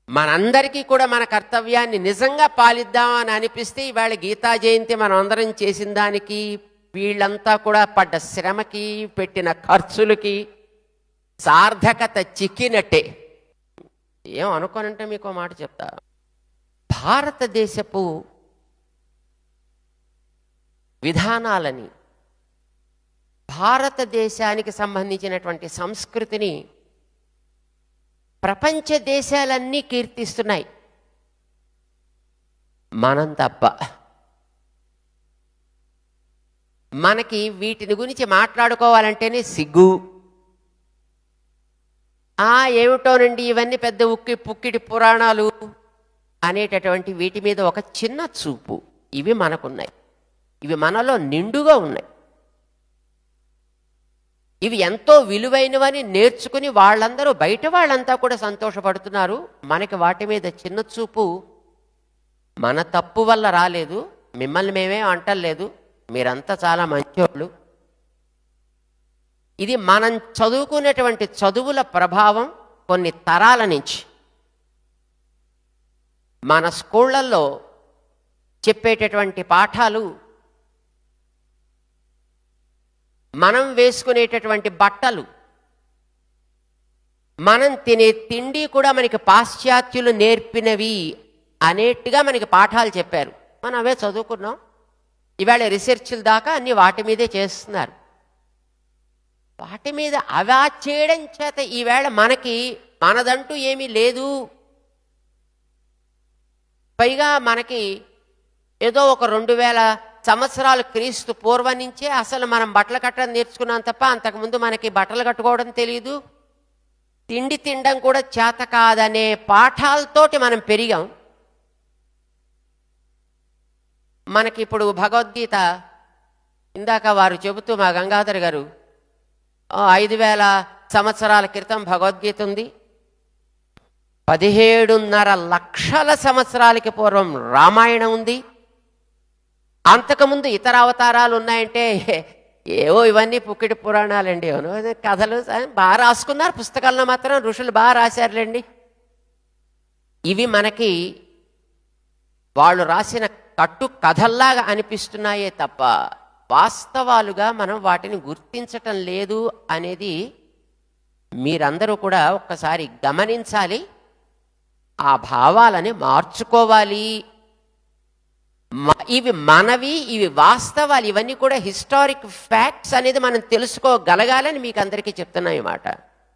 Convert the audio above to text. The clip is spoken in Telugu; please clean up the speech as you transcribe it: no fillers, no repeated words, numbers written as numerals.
మనందరికీ కూడా మన కర్తవ్యాన్ని నిజంగా పాలిద్దామని అనిపిస్తే ఇవాళ గీతా జయంతి మనం అందరం చేసిన దానికి, వీళ్ళంతా కూడా పడ్డ శ్రమకి, పెట్టిన ఖర్చులకి సార్థకత చిక్కినట్టే. ఏం అనుకోనంటే మీకు మాట చెప్తా. భారతదేశపు విధానాలని, భారతదేశానికి సంబంధించినటువంటి సంస్కృతిని ప్రపంచ దేశాలన్నీ కీర్తిస్తున్నాయి, మనం తప్ప. మనకి వీటిని గురించి మాట్లాడుకోవాలంటేనే సిగ్గు. ఏమిటోనండి ఇవన్నీ పెద్ద పుక్కిటి పురాణాలు అనేటటువంటి వీటి మీద ఒక చిన్న చూపు. ఇవి మనకున్నాయి, ఇవి మనలో నిండుగా ఉన్నాయి. ఇవి ఎంతో విలువైనవని నేర్చుకుని వాళ్ళందరూ, బయట వాళ్ళంతా కూడా సంతోషపడుతున్నారు. మనకి వాటి మీద చిన్న చూపు మన తప్పు వల్ల రాలేదు. మిమ్మల్ని మేమే అంటలేదు, మీరంతా చాలా మంచోళ్ళు. ఇది మనం చదువుకునేటువంటి చదువుల ప్రభావం. కొన్ని తరాల నుంచి మన స్కూళ్ళల్లో చెప్పేటటువంటి పాఠాలు, మనం వేసుకునేటటువంటి బట్టలు, మనం తినే తిండి కూడా మనకి పాశ్చాత్యులు నేర్పినవి అనేట్టుగా మనకి పాఠాలు చెప్పారు. మనం అవే చదువుకున్నాం. ఇవాళ రీసెర్చ్ల దాకా అన్ని వాటి మీదే చేస్తున్నారు. వాటి మీద అవా చేయడం చేత ఈవేళ మనదంటూ ఏమీ లేదు. పైగా మనకి ఏదో ఒక 2000 సంవత్సరాలు క్రీస్తు పూర్వం నుంచే అసలు మనం బట్టలు కట్టడం నేర్చుకున్నాం తప్ప అంతకుముందు మనకి బట్టలు కట్టుకోవడం తెలియదు, తిండి తినడం కూడా చేత కాదనే పాఠాలతోటి మనం పెరిగాం. మనకి ఇప్పుడు భగవద్గీత, ఇందాక వారు చెబుతూ మా గంగాధర్ గారు 5000 సంవత్సరాల క్రితం భగవద్గీత ఉంది, 17.5 లక్షల సంవత్సరాలకి పూర్వం రామాయణం ఉంది, అంతకుముందు ఇతర అవతారాలు ఉన్నాయంటే ఏవో ఇవన్నీ పుక్కిటి పురాణాలండి, కథలు బాగా రాసుకున్నారు. పుస్తకాల్లో మాత్రం ఋషులు బాగా రాశారులేండి. ఇవి మనకి వాళ్ళు రాసిన కట్టు కథల్లాగా అనిపిస్తున్నాయే తప్ప వాస్తవాలుగా మనం వాటిని గుర్తించటం లేదు అనేది మీరందరూ కూడా ఒక్కసారి గమనించాలి. ఆ భావాలని మార్చుకోవాలి. ఇవి మనవి, ఇవి వాస్తవాలు, ఇవన్నీ కూడా హిస్టారిక్ ఫ్యాక్ట్స్ అనేది మనం తెలుసుకోగలగాలని మీకు అందరికీ చెప్తున్నాయి మాట.